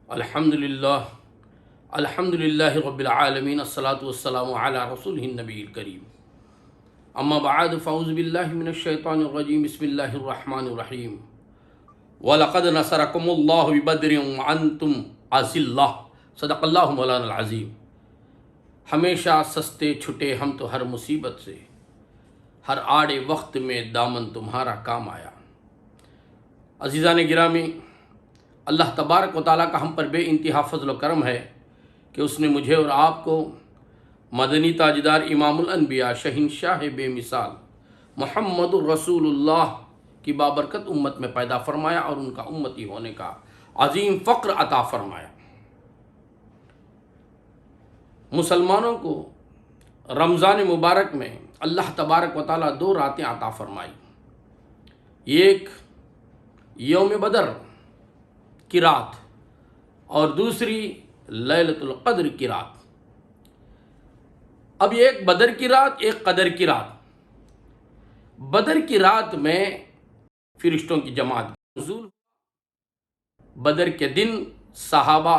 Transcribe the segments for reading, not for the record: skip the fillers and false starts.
الحمدللہ الحمدللہ رب العالمین الصلاۃ والسلام علی رسولہ النبی الکریم اما بعد فاعوذ باللہ من الشیطان الرجیم بسم اللہ الرحمن الرحیم وَلَقَدْ نَصَرَكُمُ اللَّهُ بِبَدْرٍ وَأَنْتُمْ أَذِلَّةٌ صدق اللہ مولانا العظیم۔ ہمیشہ سستے چھٹے ہم تو ہر مصیبت سے، ہر آڑے وقت میں دامن تمہارا کام آیا۔ عزیزان گرامی، اللہ تبارک و تعالیٰ کا ہم پر بے انتہا فضل و کرم ہے کہ اس نے مجھے اور آپ کو مدنی تاجدار امام الانبیاء شہنشاہ بے مثال محمد الرسول اللہ کی بابرکت امت میں پیدا فرمایا اور ان کا امتی ہونے کا عظیم فخر عطا فرمایا۔ مسلمانوں کو رمضان مبارک میں اللہ تبارک و تعالیٰ 2 راتیں عطا فرمائی، ایک یوم بدر کی رات اور دوسری لیلۃ القدر کی رات۔ اب ایک بدر کی رات، ایک قدر کی رات۔ بدر کی رات میں فرشتوں کی جماعت نزول، بدر کے دن صحابہ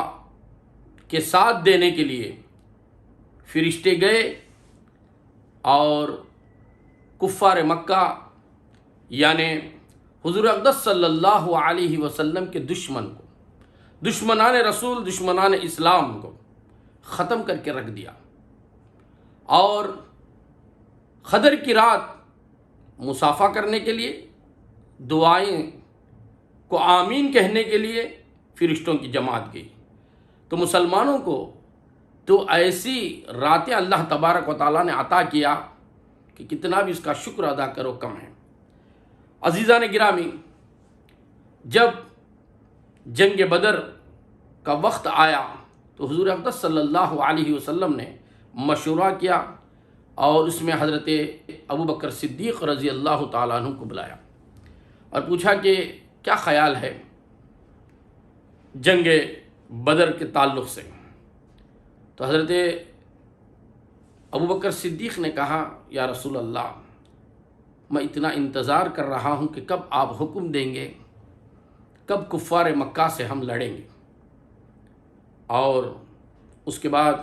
کے ساتھ دینے کے لیے فرشتے گئے اور کفار مکہ یعنی حضور اقدس صلی اللہ علیہ وسلم کے دشمنان رسول، دشمنان اسلام کو ختم کر کے رکھ دیا، اور قدر کی رات مصافحہ کرنے کے لیے، دعائیں کو آمین کہنے کے لیے فرشتوں کی جماعت گئی۔ تو مسلمانوں کو تو ایسی راتیں اللہ تبارک و تعالیٰ نے عطا کیا کہ کتنا بھی اس کا شکر ادا کرو کم ہے۔ عزیزان گرامی، جب جنگ بدر کا وقت آیا تو حضور اقدس صلی اللہ علیہ وسلم نے مشورہ کیا اور اس میں حضرت ابوبکر صدیق رضی اللہ تعالیٰ عنہ کو بلایا اور پوچھا کہ کیا خیال ہے جنگ بدر کے تعلق سے۔ تو حضرت ابوبکر صدیق نے کہا، یا رسول اللہ، میں اتنا انتظار کر رہا ہوں کہ کب آپ حکم دیں گے، کب کفار مکہ سے ہم لڑیں گے۔ اور اس کے بعد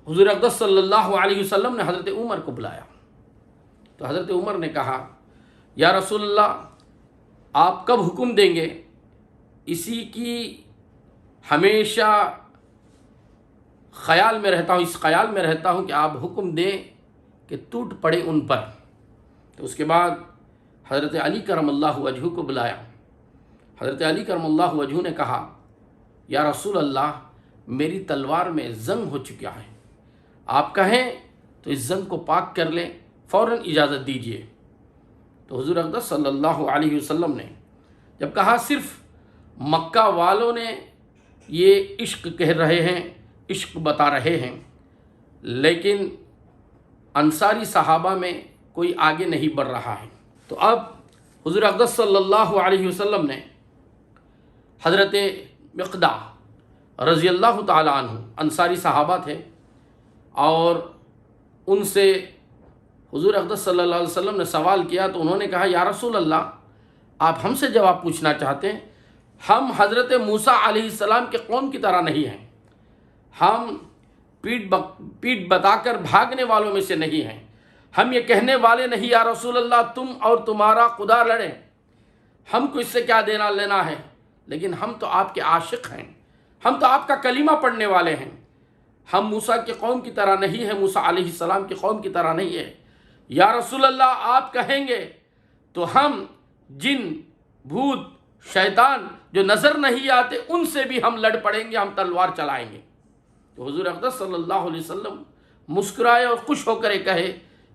حضور اقدس صلی اللہ علیہ وسلم نے حضرت عمر کو بلایا تو حضرت عمر نے کہا، یا رسول اللہ، آپ کب حکم دیں گے، اسی کی ہمیشہ خیال میں رہتا ہوں، اس خیال میں رہتا ہوں کہ آپ حکم دیں کہ ٹوٹ پڑے ان پر۔ تو اس کے بعد حضرت علی کرم اللہ وجہہ کو بلایا۔ حضرت علی کرم اللہ وجہہ نے کہا، یا رسول اللہ، میری تلوار میں زنگ ہو چکا ہے، آپ کہیں تو اس زنگ کو پاک کر لیں، فوراً اجازت دیجیے۔ تو حضور اقدس صلی اللہ علیہ وسلم نے جب کہا صرف مکہ والوں نے یہ عشق کہہ رہے ہیں، عشق بتا رہے ہیں، لیکن انصاری صحابہ میں کوئی آگے نہیں بڑھ رہا ہے، تو اب حضور اقدس صلی اللہ علیہ وسلم نے حضرت مقداد رضی اللہ تعالیٰ عنہ، انصاری صحابہ تھے، اور ان سے حضور اقدس صلی اللہ علیہ وسلم نے سوال کیا تو انہوں نے کہا، یا رسول اللہ، آپ ہم سے جواب پوچھنا چاہتے ہیں؟ ہم حضرت موسیٰ علیہ السلام کے قوم کی طرح نہیں ہیں، ہم پیٹ بتا کر بھاگنے والوں میں سے نہیں ہیں، ہم یہ کہنے والے نہیں، یا رسول اللہ، تم اور تمہارا خدا لڑیں، ہم کو اس سے کیا دینا لینا ہے، لیکن ہم تو آپ کے عاشق ہیں، ہم تو آپ کا کلمہ پڑھنے والے ہیں، ہم موسیٰ کی قوم کی طرح نہیں ہیں، موسیٰ علیہ السلام کی قوم کی طرح نہیں ہے۔ یا رسول اللہ، آپ کہیں گے تو ہم جن، بھوت، شیطان جو نظر نہیں آتے ان سے بھی ہم لڑ پڑیں گے، ہم تلوار چلائیں گے۔ تو حضور اقدس صلی اللہ علیہ وسلم مسکرائے اور خوش ہو کر کہے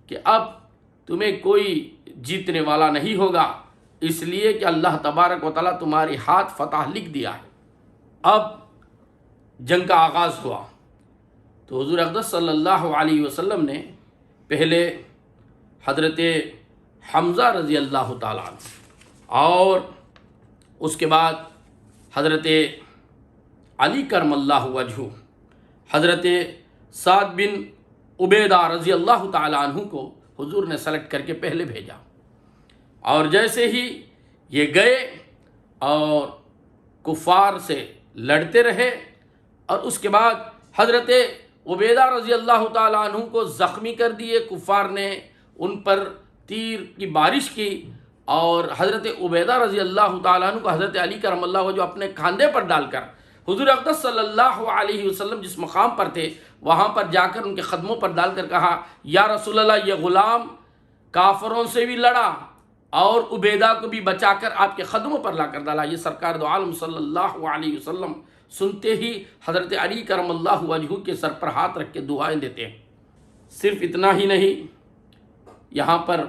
کہ اب تمہیں کوئی جیتنے والا نہیں ہوگا، اس لیے کہ اللہ تبارک و تعالیٰ تمہاری ہاتھ فتح لکھ دیا ہے۔ اب جنگ کا آغاز ہوا تو حضور اقدس صلی اللہ علیہ وسلم نے پہلے حضرت حمزہ رضی اللہ تعالیٰ عنہ اور اس کے بعد حضرت علی کرم اللہ وجہہ، حضرت سعد بن عبیدہ رضی اللہ تعالیٰ عنہ کو حضور نے سلیکٹ کر کے پہلے بھیجا، اور جیسے ہی یہ گئے اور کفار سے لڑتے رہے، اور اس کے بعد حضرت عبیدہ رضی اللہ تعالیٰ عنہ کو زخمی کر دیے، کفار نے ان پر تیر کی بارش کی، اور حضرت عبیدہ رضی اللہ تعالیٰ عنہ کو حضرت علی کرم اللہ وجہ اپنے کاندھے پر ڈال کر حضور اقدس صلی اللہ علیہ وسلم جس مقام پر تھے وہاں پر جا کر ان کے قدموں پر ڈال کر کہا، یا رسول اللہ، یہ غلام کافروں سے بھی لڑا اور عبیدہ کو بھی بچا کر آپ کے قدموں پر لا کر ڈالا۔ یہ سرکار دو عالم صلی اللہ علیہ وسلم سنتے ہی حضرت علی کرم اللہ وجہ کے سر پر ہاتھ رکھ کے دعائیں دیتے ہیں۔ صرف اتنا ہی نہیں، یہاں پر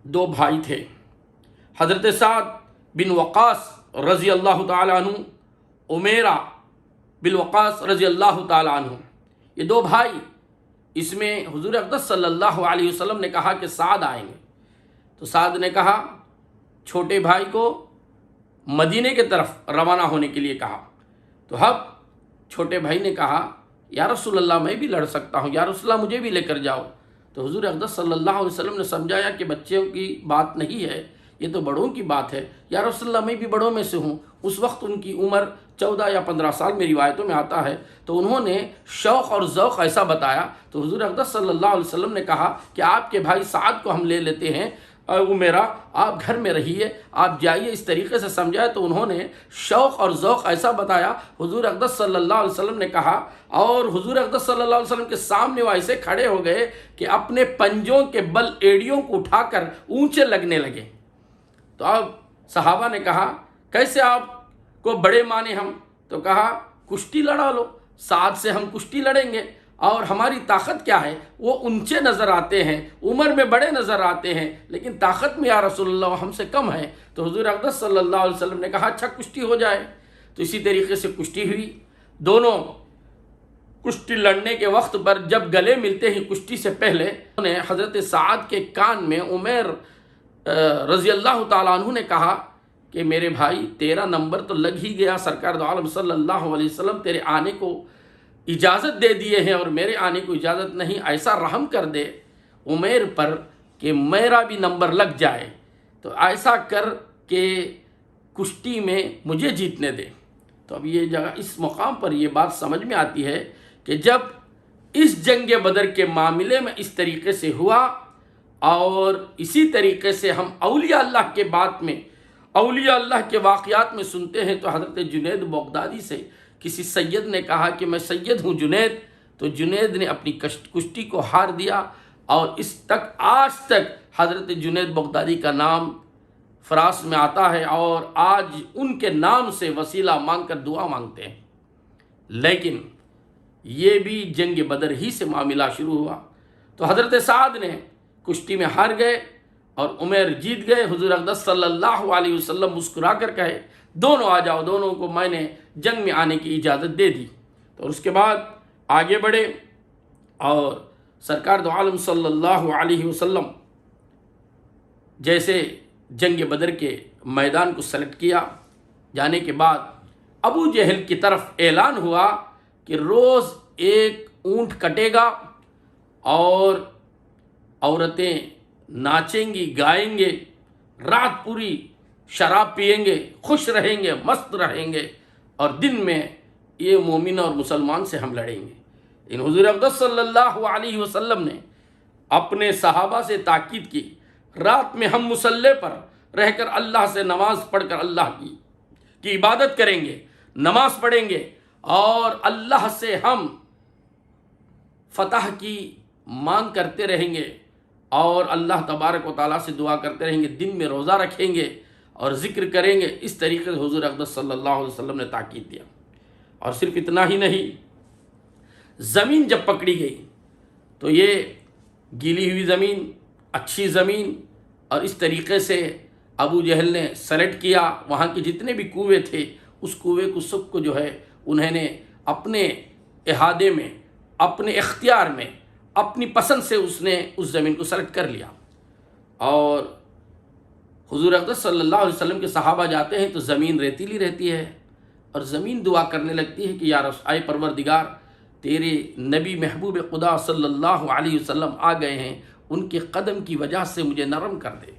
دو بھائی تھے، حضرت سعد بن وقاص رضی اللہ تعالیٰ عنہ، عمیرہ بن وقاص رضی اللہ تعالیٰ عنہ، یہ دو بھائی۔ اس میں حضور اقدس صلی اللہ علیہ وسلم نے کہا کہ سعد آئیں گے، تو سعد نے کہا، چھوٹے بھائی کو مدینے کی طرف روانہ ہونے کے لیے کہا، تو اب چھوٹے بھائی نے کہا، یا رسول اللہ میں بھی لڑ سکتا ہوں، یا رسول اللہ مجھے بھی لے کر جاؤ۔ تو حضور اقدس صلی اللہ علیہ وسلم نے سمجھایا کہ بچوں کی بات نہیں ہے، یہ تو بڑوں کی بات ہے، یا رسول اللہ میں بھی بڑوں میں سے ہوں۔ اس وقت ان کی عمر 14 یا 15 سال میں روایتوں میں آتا ہے، تو انہوں نے شوق اور ذوق ایسا بتایا، تو حضور اقدس صلی اللہ علیہ وسلم نے کہا کہ آپ کے بھائی سعد کو ہم لے لیتے ہیں، وہ میرا، آپ گھر میں رہیے، آپ جائیے، اس طریقے سے سمجھائے۔ تو انہوں نے شوق اور ذوق ایسا بتایا، حضور اقدس صلی اللہ علیہ وسلم نے کہا، اور حضور اقدس صلی اللہ علیہ وسلم کے سامنے وہ ایسے کھڑے ہو گئے کہ اپنے پنجوں کے بل ایڑیوں کو اٹھا کر اونچے لگنے لگے۔ تو اب صحابہ نے کہا، کیسے آپ کو بڑے مانے ہم؟ تو کہا، کشتی لڑا لو، سعد سے ہم کشتی لڑیں گے، اور ہماری طاقت کیا ہے؟ وہ اونچے نظر آتے ہیں، عمر میں بڑے نظر آتے ہیں، لیکن طاقت میں یا رسول اللہ ہم سے کم ہے۔ تو حضور اقدس صلی اللہ علیہ وسلم نے کہا، اچھا کشتی ہو جائے۔ تو اسی طریقے سے کشتی ہوئی۔ دونوں کشتی لڑنے کے وقت پر جب گلے ملتے ہی کشتی سے پہلے انہوں نے حضرت سعد کے کان میں عمیر رضی اللہ تعالیٰ عنہ نے کہا کہ میرے بھائی، تیرا نمبر تو لگ ہی گیا، سرکار دو عالم صلی اللہ علیہ وسلم تیرے آنے کو اجازت دے دیے ہیں اور میرے آنے کو اجازت نہیں، ایسا رحم کر دے عمیر پر کہ میرا بھی نمبر لگ جائے، تو ایسا کر کہ کشتی میں مجھے جیتنے دے۔ تو اب یہ جگہ، اس مقام پر یہ بات سمجھ میں آتی ہے کہ جب اس جنگ بدر کے معاملے میں اس طریقے سے ہوا، اور اسی طریقے سے ہم اولیاء اللہ کے بات میں، اولیاء اللہ کے واقعات میں سنتے ہیں، تو حضرت جنید بغدادی سے کسی سید نے کہا کہ میں سید ہوں جنید، تو جنید نے اپنی کشتی کو ہار دیا، اور اس تک، آج تک حضرت جنید بغدادی کا نام فراس میں آتا ہے، اور آج ان کے نام سے وسیلہ مانگ کر دعا مانگتے ہیں۔ لیکن یہ بھی جنگ بدر ہی سے معاملہ شروع ہوا، تو حضرت سعد نے کشتی میں ہار گئے اور عمیر جیت گئے۔ حضور اقدس صلی اللہ علیہ وسلم مسکرا کر کہے، دونوں آ جاؤ، دونوں کو میں نے جنگ میں آنے کی اجازت دے دی۔ تو اس کے بعد آگے بڑھے، اور سرکار دو عالم صلی اللہ علیہ وسلم جیسے جنگ بدر کے میدان کو سلیکٹ کیا، جانے کے بعد ابو جہل کی طرف اعلان ہوا کہ روز ایک اونٹ کٹے گا، اور عورتیں ناچیں گی، گائیں گے، رات پوری شراب پئیں گے، خوش رہیں گے، مست رہیں گے، اور دن میں یہ مومن اور مسلمان سے ہم لڑیں گے۔ ان حضور اقدس صلی اللہ علیہ وسلم نے اپنے صحابہ سے تاکید کی، رات میں ہم مصلی پر رہ کر اللہ سے نماز پڑھ کر اللہ کی عبادت کریں گے، نماز پڑھیں گے، اور اللہ سے ہم فتح کی مانگ کرتے رہیں گے، اور اللہ تبارک و تعالیٰ سے دعا کرتے رہیں گے، دن میں روزہ رکھیں گے اور ذکر کریں گے۔ اس طریقے سے حضور اقدس صلی اللہ علیہ وسلم نے تاکید دیا۔ اور صرف اتنا ہی نہیں، زمین جب پکڑی گئی تو یہ گیلی ہوئی زمین، اچھی زمین، اور اس طریقے سے ابو جہل نے سلیکٹ کیا، وہاں کے جتنے بھی کنویں تھے، اس کنویں کو سب کو جو ہے انہوں نے اپنے احاطے میں، اپنے اختیار میں، اپنی پسند سے اس زمین کو سلیکٹ کر لیا۔ اور حضور اقدس صلی اللہ علیہ وسلم کے صحابہ جاتے ہیں تو زمین ریتیلی رہتی ہے، اور زمین دعا کرنے لگتی ہے کہ یا اے پروردگار، تیرے نبی محبوب خدا صلی اللہ علیہ وسلم آ گئے ہیں، ان کے قدم کی وجہ سے مجھے نرم کر دے۔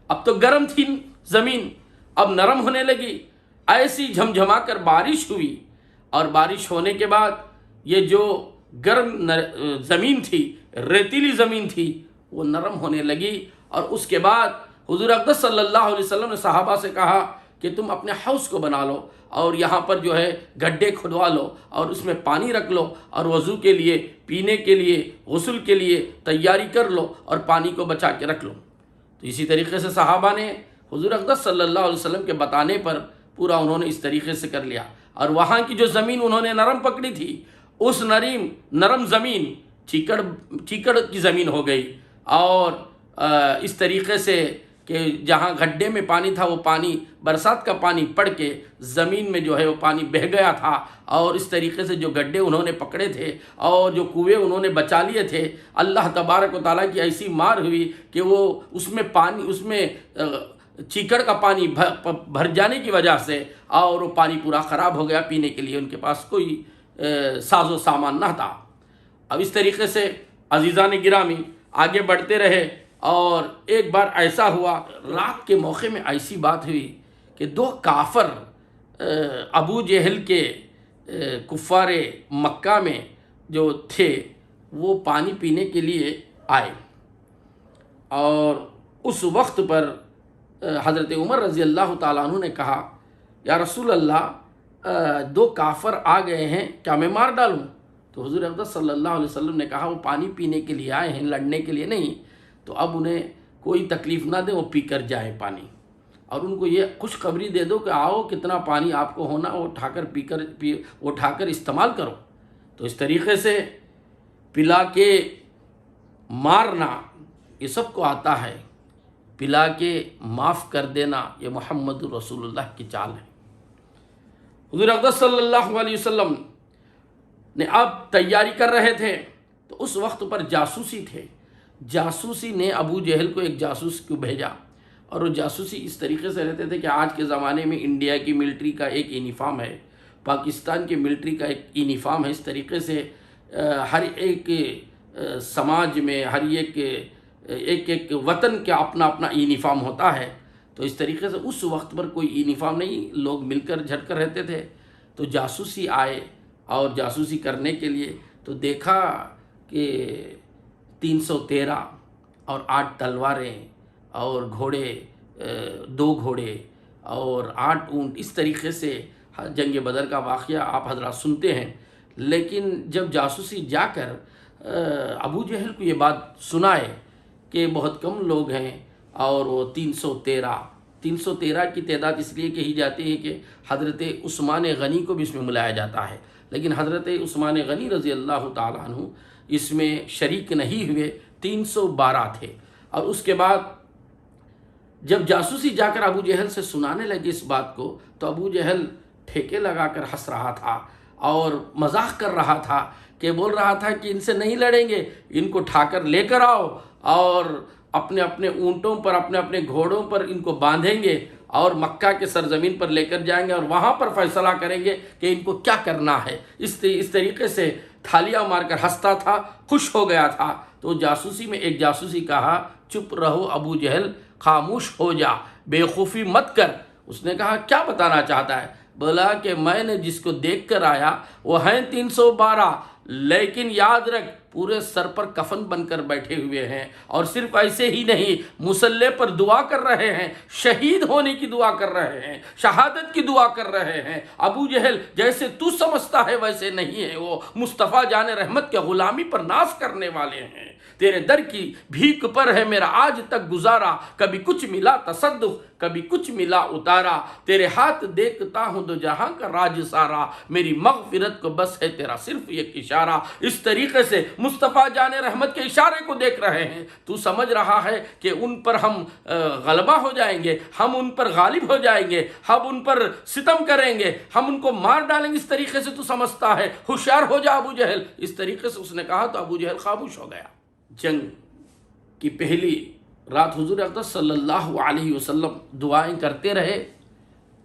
اب تو گرم تھی زمین، اب نرم ہونے لگی۔ ایسی جھمجھما کر بارش ہوئی، اور بارش ہونے کے بعد یہ جو گرم زمین تھی، ریتیلی زمین تھی، وہ نرم ہونے لگی۔ اور اس کے بعد حضور اقدس صلی اللہ علیہ وسلم نے صحابہ سے کہا کہ تم اپنے حوض کو بنا لو، اور یہاں پر جو ہے گڈھے کھدوا لو، اور اس میں پانی رکھ لو، اور وضو کے لیے، پینے کے لیے، غسل کے لیے تیاری کر لو، اور پانی کو بچا کے رکھ لو۔ تو اسی طریقے سے صحابہ نے حضور اقدس صلی اللہ علیہ وسلم کے بتانے پر پورا انہوں نے اس طریقے سے کر لیا، اور وہاں کی جو زمین انہوں نے نرم پکڑی تھی، اس نرم زمین چیکڑ کی زمین ہو گئی، اور اس طریقے سے کہ جہاں گڈھے میں پانی تھا، وہ پانی برسات کا پانی پڑ کے زمین میں جو ہے وہ پانی بہہ گیا تھا، اور اس طریقے سے جو گڈھے انہوں نے پکڑے تھے اور جو کنویں انہوں نے بچا لیے تھے، اللہ تبارک و تعالیٰ کی ایسی مار ہوئی کہ وہ اس میں چیکڑ کا پانی بھر جانے کی وجہ سے، اور وہ پانی پورا خراب ہو گیا، پینے کے لیے ان کے پاس کوئی ساز و سامان نہ تھا۔ اب اس طریقے سے عزیزان گرامی آگے بڑھتے رہے، اور ایک بار ایسا ہوا، رات کے موقع میں ایسی بات ہوئی کہ دو کافر ابو جہل کے کفار مکہ میں جو تھے، وہ پانی پینے کے لیے آئے، اور اس وقت پر حضرت عمر رضی اللہ تعالیٰ عنہ نے کہا، یا رسول اللہ، دو کافر آ گئے ہیں، کیا میں مار ڈالوں؟ تو حضور اقدس صلی اللہ علیہ وسلم نے کہا، وہ پانی پینے کے لیے آئے ہیں، لڑنے کے لیے نہیں، تو اب انہیں کوئی تکلیف نہ دیں، وہ پی کر جائیں پانی، اور ان کو یہ خوشخبری دے دو کہ آؤ، کتنا پانی آپ کو ہونا وہ اٹھا کر استعمال کرو۔ تو اس طریقے سے پلا کے مارنا یہ سب کو آتا ہے، پلا کے معاف کر دینا یہ محمد رسول اللہ کی چال ہے۔ حضور اقدس صلی اللہ علیہ وسلم نے اب تیاری کر رہے تھے، تو اس وقت پر جاسوسی تھے، جاسوسی نے ابو جہل کو ایک جاسوس کو بھیجا، اور وہ جاسوسی اس طریقے سے رہتے تھے کہ آج کے زمانے میں انڈیا کی ملٹری کا ایک یونیفارم ہے، پاکستان کی ملٹری کا ایک یونیفارم ہے، اس طریقے سے ہر ایک سماج میں ہر ایک وطن کا اپنا اپنا یونیفارم ہوتا ہے۔ تو اس طریقے سے اس وقت پر کوئی یونیفارم نہیں، لوگ مل کر جھڑ کر رہتے تھے۔ تو جاسوسی آئے، اور جاسوسی کرنے کے لیے تو دیکھا کہ 313 اور 8 تلواریں اور گھوڑے، 2 گھوڑے اور 8 اونٹ، اس طریقے سے جنگ بدر کا واقعہ آپ حضرات سنتے ہیں۔ لیکن جب جاسوسی جا کر ابو جہل کو یہ بات سنائے کہ بہت کم لوگ ہیں، اور وہ 313 کی تعداد اس لیے کہی جاتی ہے کہ حضرت عثمان غنی کو بھی اس میں ملایا جاتا ہے، لیکن حضرت عثمان غنی رضی اللہ تعالیٰ عنہ اس میں شریک نہیں ہوئے، 312 تھے۔ اور اس کے بعد جب جاسوسی جا کر ابو جہل سے سنانے لگے اس بات کو، تو ابو جہل ٹھیکے لگا کر ہنس رہا تھا اور مذاق کر رہا تھا، کہ بول رہا تھا کہ ان سے نہیں لڑیں گے، ان کو اٹھا کر لے کر آؤ، اور اپنے اپنے اونٹوں پر، اپنے اپنے گھوڑوں پر ان کو باندھیں گے، اور مکہ کے سرزمین پر لے کر جائیں گے، اور وہاں پر فیصلہ کریں گے کہ ان کو کیا کرنا ہے۔ اس طریقے سے تھالیاں مار کر ہنستا تھا، خوش ہو گیا تھا۔ تو جاسوسی میں ایک جاسوسی کہا، چپ رہو ابو جہل، خاموش ہو جا، بے خوفی مت کر۔ اس نے کہا کیا بتانا چاہتا ہے؟ بولا کہ میں نے جس کو دیکھ کر آیا وہ ہیں 312، لیکن یاد رکھ پورے سر پر کفن بن کر بیٹھے ہوئے ہیں، اور صرف ایسے ہی نہیں، مصلے پر دعا کر رہے ہیں، شہید ہونے کی دعا کر رہے ہیں، شہادت کی دعا کر رہے ہیں۔ ابو جہل جیسے تو سمجھتا ہے ویسے نہیں ہے، وہ مصطفیٰ جان رحمت کے غلامی پر ناز کرنے والے ہیں۔ تیرے در کی بھیک پر ہے میرا آج تک گزارا، کبھی کچھ ملا تصدق، کبھی کچھ ملا اتارا، تیرے ہاتھ دیکھتا ہوں دو جہاں کا راج سارا، میری مغفرت کو بس ہے تیرا صرف ایک اشارہ۔ اس طریقے سے مصطفیٰ جان رحمت کے اشارے کو دیکھ رہے ہیں، تو سمجھ رہا ہے کہ ان پر ہم غلبہ ہو جائیں گے، ہم ان پر غالب ہو جائیں گے، ہم ان پر ستم کریں گے، ہم ان کو مار ڈالیں گے، اس طریقے سے تو سمجھتا ہے، ہوشیار ہو جا ابو جہل۔ اس طریقے سے اس نے کہا تو ابو جہل خاموش ہو گیا۔ جنگ کی پہلی رات حضور اقدس صلی اللہ علیہ وسلم دعائیں کرتے رہے،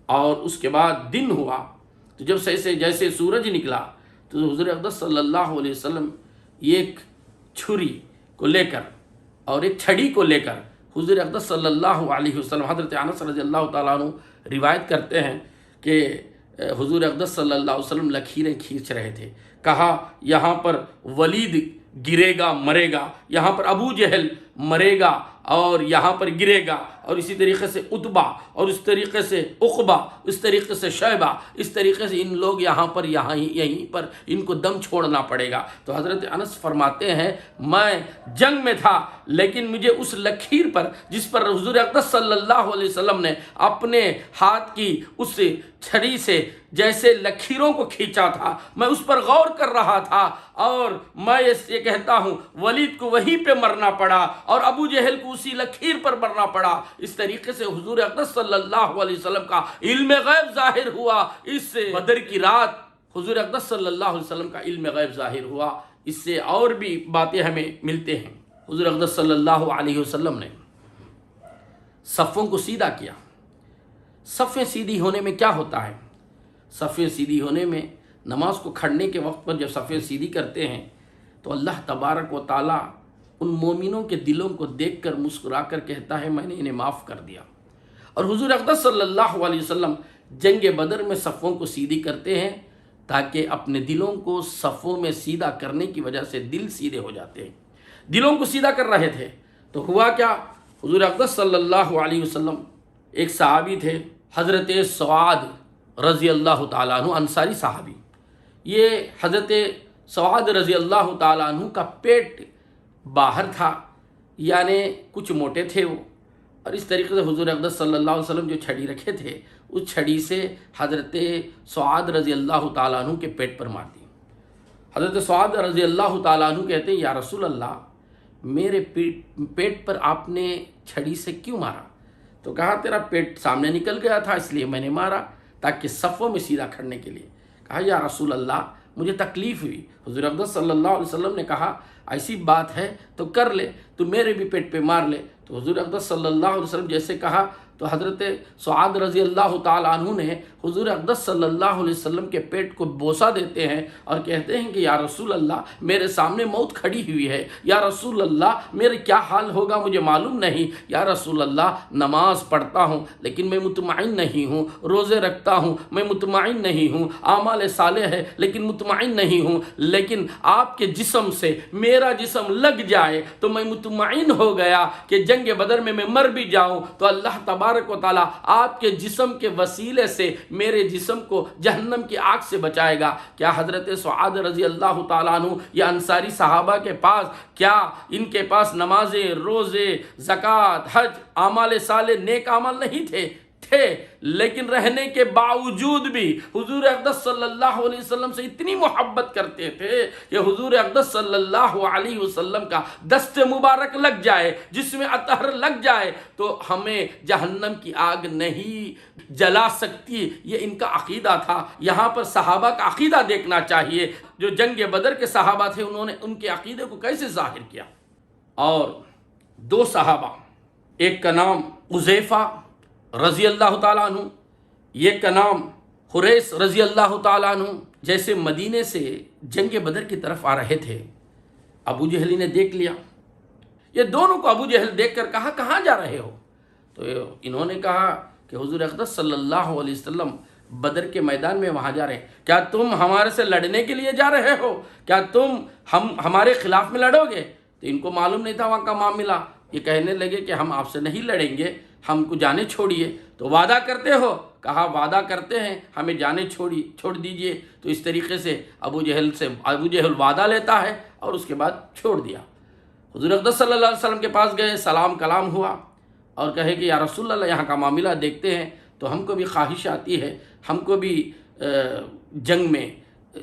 اور اس کے بعد دن ہوا، تو جب جیسے سورج نکلا تو حضور اقدس صلی اللہ علیہ وسلم ایک چھری کو لے کر اور ایک چھڑی کو لے کر حضور اقدس صلی اللہ علیہ وسلم، حضرت انس رضی اللہ تعالیٰ عنہ روایت کرتے ہیں کہ حضور اقدس صلی اللہ علیہ وسلم لکیریں کھینچ رہے تھے، کہا یہاں پر ولید گرے گا مرے گا، یہاں پر ابو جہل مرے گا اور یہاں پر گرے گا، اور اسی طریقے سے عتبہ، اور اس طریقے سے عقبہ، اس طریقے سے شیبہ، اس طریقے سے ان لوگ یہاں پر یہیں پر ان کو دم چھوڑنا پڑے گا۔ تو حضرت انس فرماتے ہیں میں جنگ میں تھا، لیکن مجھے اس لکیر پر جس پر حضور اقدس صلی اللہ علیہ وسلم نے اپنے ہاتھ کی اس چھڑی سے جیسے لکیروں کو کھینچا تھا، میں اس پر غور کر رہا تھا، اور میں یہ کہتا ہوں ولید کو وہیں پہ مرنا پڑا اور ابو جہل کو اسی لکیر پر مرنا پڑا۔ اس طریقے سے حضور اقدس صلی اللہ علیہ وسلم کا علم غیب ظاہر ہوا۔ اس بدر کی رات حضور اقدس صلی اللہ علیہ وسلم کا علم غیب ظاہر ہوا۔ اس سے اور بھی باتیں ہمیں ملتے ہیں۔ حضور اقدس صلی اللہ علیہ وسلم نے صفوں کو سیدھا کیا۔ صفیں سیدھی ہونے میں کیا ہوتا ہے؟ صفیں سیدھی ہونے میں نماز کو کھڑنے کے وقت پر جب صفیں سیدھی کرتے ہیں تو اللہ تبارک و تعالیٰ ان مومنوں کے دلوں کو دیکھ کر مسکرا کر کہتا ہے میں نے انہیں معاف کر دیا۔ اور حضور اقدس صلی اللہ علیہ وسلم جنگ بدر میں صفوں کو سیدھی کرتے ہیں تاکہ اپنے دلوں کو صفوں میں سیدھا کرنے کی وجہ سے دل سیدھے ہو جاتے ہیں۔ دلوں کو سیدھا کر رہے تھے تو ہوا کیا؟ حضور اقدس صلی اللہ علیہ وسلم، ایک صحابی تھے حضرت سعاد رضی اللہ تعالیٰ عنہ، انصاری صحابی۔ یہ حضرت سعاد رضی اللہ تعالیٰ عنہ کا پیٹ باہر تھا، یعنی کچھ موٹے تھے وہ، اور اس طریقے سے حضور اقدس صلی اللہ علیہ وسلم جو چھڑی رکھے تھے اس چھڑی سے حضرت سعاد رضی اللہ تعالیٰ عنہ کے پیٹ پر مار دی۔ حضرت سعاد رضی اللہ تعالیٰ عنہ کہتے ہیں یا رسول اللہ میرے پیٹ پر آپ نے چھڑی سے کیوں مارا؟ تو کہا تیرا پیٹ سامنے نکل گیا تھا اس لیے میں نے مارا تاکہ صفوں میں سیدھا کھڑنے کے لیے۔ کہا یا رسول اللہ مجھے تکلیف ہوئی۔ حضور اقدس صلی اللہ علیہ وسلم نے کہا ایسی بات ہے تو کر لے، تو میرے بھی پیٹ پہ مار لے۔ تو حضور اقدس صلی اللہ علیہ وسلم جیسے کہا تو حضرت سعاد رضی اللہ تعالیٰ عنہ نے حضور اقدس صلی اللہ علیہ وسلم کے پیٹ کو بوسہ دیتے ہیں اور کہتے ہیں کہ یا رسول اللہ میرے سامنے موت کھڑی ہوئی ہے، یا رسول اللہ میرے کیا حال ہوگا مجھے معلوم نہیں، یا رسول اللہ نماز پڑھتا ہوں لیکن میں مطمئن نہیں ہوں، روزے رکھتا ہوں میں مطمئن نہیں ہوں، اعمال صالح ہے لیکن مطمئن نہیں ہوں، لیکن آپ کے جسم سے میرا جسم لگ جائے تو میں مطمئن ہو گیا کہ جنگ بدر میں مر بھی جاؤں تو اللہ تبارک و تعالیٰ آپ کے جسم کے وسیلے سے میرے جسم کو جہنم کی آگ سے بچائے گا۔ کیا حضرت سعاد رضی اللہ تعالیٰ عنہ یا انصاری صحابہ کے پاس کیا ان کے پاس نمازیں، روزے، زکوٰۃ، حج، اعمال صالح، نیک اعمال نہیں تھے؟ لیکن رہنے کے باوجود بھی حضور اقدس صلی اللہ علیہ وسلم سے اتنی محبت کرتے تھے کہ حضور اقدس صلی اللہ علیہ وسلم کا دست مبارک لگ جائے، جس میں اطہر لگ جائے تو ہمیں جہنم کی آگ نہیں جلا سکتی۔ یہ ان کا عقیدہ تھا۔ یہاں پر صحابہ کا عقیدہ دیکھنا چاہیے، جو جنگ بدر کے صحابہ تھے انہوں نے ان کے عقیدے کو کیسے ظاہر کیا۔ اور دو صحابہ، ایک کا نام حذیفہ رضی اللہ تعالیٰ عنہ، یہ کا نام حریث رضی اللہ تعالیٰ عنہ، جیسے مدینے سے جنگ بدر کی طرف آ رہے تھے، ابو جہل نے دیکھ لیا۔ یہ دونوں کو ابو جہل دیکھ کر کہا کہاں جا رہے ہو؟ تو انہوں نے کہا کہ حضور اقدس صلی اللہ علیہ وسلم بدر کے میدان میں وہاں جا رہے ہیں۔ کیا تم ہمارے سے لڑنے کے لیے جا رہے ہو؟ کیا تم ہمارے خلاف میں لڑو گے؟ تو ان کو معلوم نہیں تھا وہاں کا معاملہ۔ یہ کہنے لگے کہ ہم آپ سے نہیں لڑیں گے، ہم کو جانے چھوڑیے۔ تو وعدہ کرتے ہو؟ کہا وعدہ کرتے ہیں، ہمیں جانے چھوڑ دیجئے۔ تو اس طریقے سے ابو جہل وعدہ لیتا ہے اور اس کے بعد چھوڑ دیا۔ حضور اقدس صلی اللہ علیہ وسلم کے پاس گئے، سلام کلام ہوا اور کہے کہ یا رسول اللہ یہاں کا معاملہ دیکھتے ہیں تو ہم کو بھی خواہش آتی ہے، ہم کو بھی جنگ میں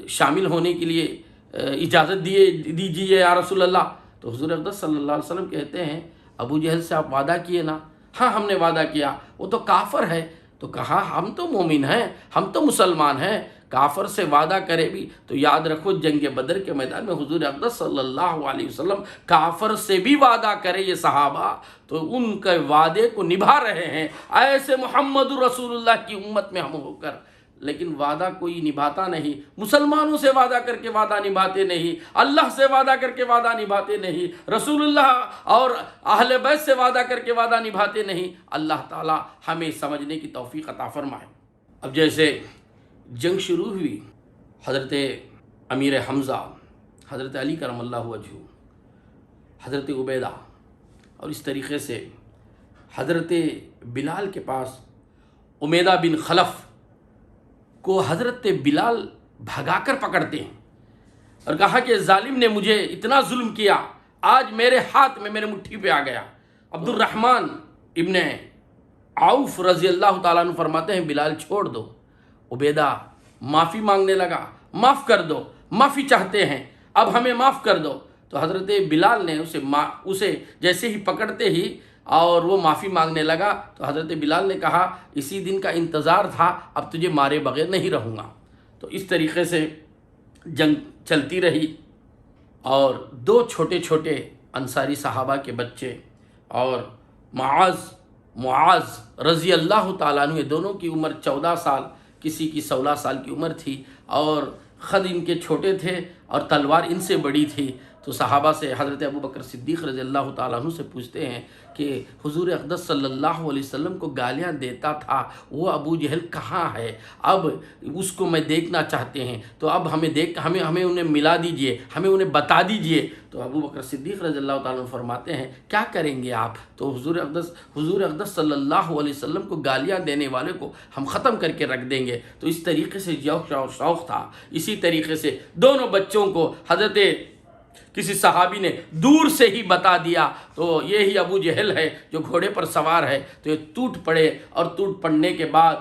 شامل ہونے کے لیے اجازت دیجیے یا رسول اللہ۔ تو حضور اقدس صلی اللہ علیہ وسلم کہتے ہیں ابو جہل سے آپ وعدہ کیے نا؟ ہاں ہم نے وعدہ کیا، وہ تو کافر ہے۔ تو کہا ہم تو مومن ہیں، ہم تو مسلمان ہیں، کافر سے وعدہ کرے بھی تو یاد رکھو جنگ بدر کے میدان میں حضور اقدس صلی اللہ علیہ وسلم کافر سے بھی وعدہ کرے یہ صحابہ تو ان کے وعدے کو نبھا رہے ہیں، ایسے محمد رسول اللہ کی امت میں ہم ہو کر۔ لیکن وعدہ کوئی نبھاتا نہیں، مسلمانوں سے وعدہ کر کے وعدہ نبھاتے نہیں، اللہ سے وعدہ کر کے وعدہ نبھاتے نہیں، رسول اللہ اور اہل بیت سے وعدہ کر کے وعدہ نبھاتے نہیں۔ اللہ تعالی ہمیں سمجھنے کی توفیق عطا فرمائے۔ اب جیسے جنگ شروع ہوئی، حضرت امیر حمزہ، حضرت علی کرم اللہ وجہہ، حضرت عبیدہ، اور اس طریقے سے حضرت بلال کے پاس امیدہ بن خلف کو حضرت بلال بھگا کر پکڑتے ہیں اور کہا کہ ظالم نے مجھے اتنا ظلم کیا، آج میرے ہاتھ میں، میرے مٹھی پہ آ گیا۔ عبد الرحمن ابن عوف رضی اللہ تعالیٰ عنہ فرماتے ہیں بلال چھوڑ دو۔ عبیدہ معافی مانگنے لگا، معاف کر دو، معافی چاہتے ہیں، اب ہمیں معاف کر دو۔ تو حضرت بلال نے اسے جیسے ہی پکڑتے ہی اور وہ معافی مانگنے لگا تو حضرت بلال نے کہا اسی دن کا انتظار تھا، اب تجھے مارے بغیر نہیں رہوں گا۔ تو اس طریقے سے جنگ چلتی رہی اور دو چھوٹے چھوٹے انصاری صحابہ کے بچے اور معاذ رضی اللہ تعالیٰ عنہ، دونوں کی عمر 14 سال، کسی کی 16 سال کی عمر تھی اور خد ان کے چھوٹے تھے اور تلوار ان سے بڑی تھی۔ تو صحابہ سے حضرت ابوبکر صدیق رضی اللہ تعالیٰ عنہ سے پوچھتے ہیں کہ حضور اقدس صلی اللہ علیہ وسلم کو گالیاں دیتا تھا وہ ابو جہل کہاں ہے؟ اب اس کو میں دیکھنا چاہتے ہیں، تو اب ہمیں انہیں ملا دیجئے، ہمیں انہیں بتا دیجئے۔ تو ابوبکر صدیق رضی اللہ تعالیٰ عنہ فرماتے ہیں کیا کریں گے آپ؟ تو حضور اقدس صلی اللہ علیہ وسلم کو گالیاں دینے والے کو ہم ختم کر کے رکھ دیں گے۔ تو اس طریقے سے شوق تھا۔ اسی طریقے سے دونوں بچوں کو حضرت کسی صحابی نے دور سے ہی بتا دیا، تو یہی ابو جہل ہے جو گھوڑے پر سوار ہے۔ تو یہ ٹوٹ پڑے اور ٹوٹ پڑنے کے بعد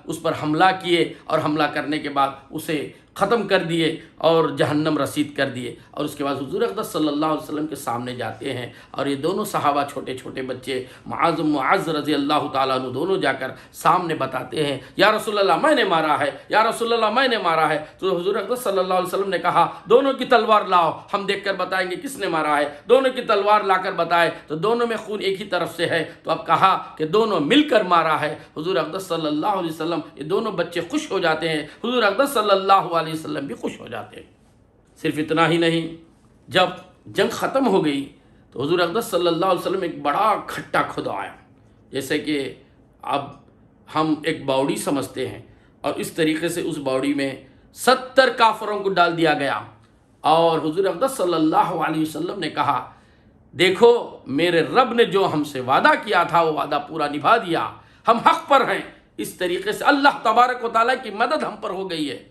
اس پر حملہ کیے اور حملہ کرنے کے بعد اسے ختم کر دیے اور جہنم رسید کر دیے۔ اور اس کے بعد حضور اقدس صلی اللہ علیہ وسلم کے سامنے جاتے ہیں اور یہ دونوں صحابہ چھوٹے چھوٹے بچے معاذ رضی اللہ تعالیٰ عنہ دونوں جا کر سامنے بتاتے ہیں یا رسول اللہ میں نے مارا ہے، یا رسول اللہ میں نے مارا ہے۔ تو حضور اقدس صلی اللہ علیہ وسلم نے کہا دونوں کی تلوار لاؤ، ہم دیکھ کر بتائیں گے کس نے مارا ہے۔ دونوں کی تلوار لا کر بتائے تو دونوں میں خون ایک ہی طرف سے ہے۔ تو اب کہا کہ دونوں مل کر مارا ہے۔ حضور اقدس صلی اللہ علیہ وسلم، یہ دونوں بچے خوش ہو جاتے ہیں، حضور اقدس صلی اللہ علیہ وسلم بھی خوش ہو جاتے ہیں۔ صرف اتنا ہی نہیں، جب جنگ ختم ہو گئی تو حضور اقدس صلی اللہ علیہ وسلم ایک بڑا کھٹا کھدوایا، جیسے کہ اب ہم ایک باوڑی سمجھتے ہیں، اور اس طریقے سے اس باوڑی میں 70 کافروں کو ڈال دیا گیا۔ اور حضور اقدس صلی اللہ علیہ وسلم نے کہا دیکھو میرے رب نے جو ہم سے وعدہ کیا تھا وہ وعدہ پورا نبھا دیا، ہم حق پر ہیں۔ اس طریقے سے اللہ تبارک و تعالیٰ کی مدد ہم پر ہو گئی ہے۔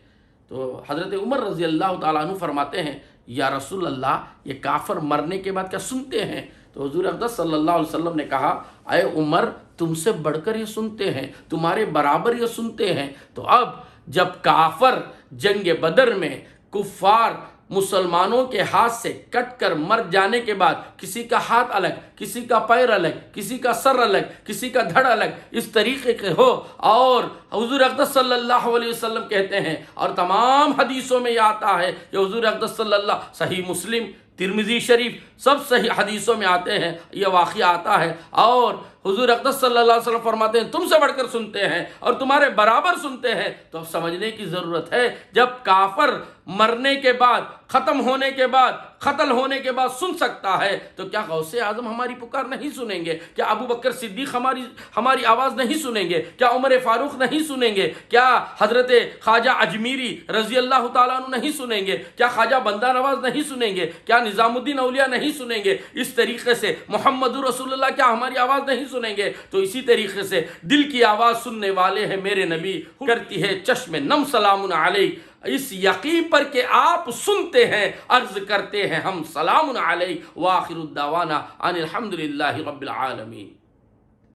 تو حضرت عمر رضی اللہ تعالیٰ عنہ فرماتے ہیں یا رسول اللہ یہ کافر مرنے کے بعد کیا سنتے ہیں؟ تو حضور اقدس صلی اللہ علیہ وسلم نے کہا اے عمر تم سے بڑھ کر یہ سنتے ہیں، تمہارے برابر یہ سنتے ہیں۔ تو اب جب کافر جنگ بدر میں کفار مسلمانوں کے ہاتھ سے کٹ کر مر جانے کے بعد کسی کا ہاتھ الگ، کسی کا پیر الگ، کسی کا سر الگ، کسی کا دھڑ الگ، اس طریقے کے ہو، اور حضور اقدس صلی اللہ علیہ وسلم کہتے ہیں اور تمام حدیثوں میں یہ آتا ہے کہ حضور اقدس صلی اللہ، صحیح مسلم، ترمذی شریف، سب صحیح حدیثوں میں آتے ہیں، یہ واقعہ آتا ہے، اور حضور اقدس صلی اللہ علیہ وسلم فرماتے ہیں تم سے بڑھ کر سنتے ہیں اور تمہارے برابر سنتے ہیں۔ تو اب سمجھنے کی ضرورت ہے جب کافر مرنے کے بعد، ختم ہونے کے بعد، قتل ہونے کے بعد سن سکتا ہے تو کیا غوث اعظم ہماری پکار نہیں سنیں گے؟ کیا ابو بکر صدیق ہماری آواز نہیں سنیں گے؟ کیا عمر فاروق نہیں سنیں گے؟ کیا حضرت خواجہ اجمیری رضی اللہ تعالیٰ عنہ نہیں سنیں گے؟ کیا خواجہ بندہ نواز نہیں سنیں گے؟ کیا نظام الدین اولیاء نہیں سنیں گے؟ اس طریقے سے محمد رسول اللہ کیا ہماری آواز نہیں سنیں گے؟ تو اسی طریقے سے دل کی آواز سننے والے ہیں میرے نبی، کرتی ہے چشم نم سلام علیہ، اس یقین پر کہ آپ سنتے ہیں عرض کرتے ہیں ہم سلام علیہ، وآخر الدعوانا ان الحمدللہ رب العالمین۔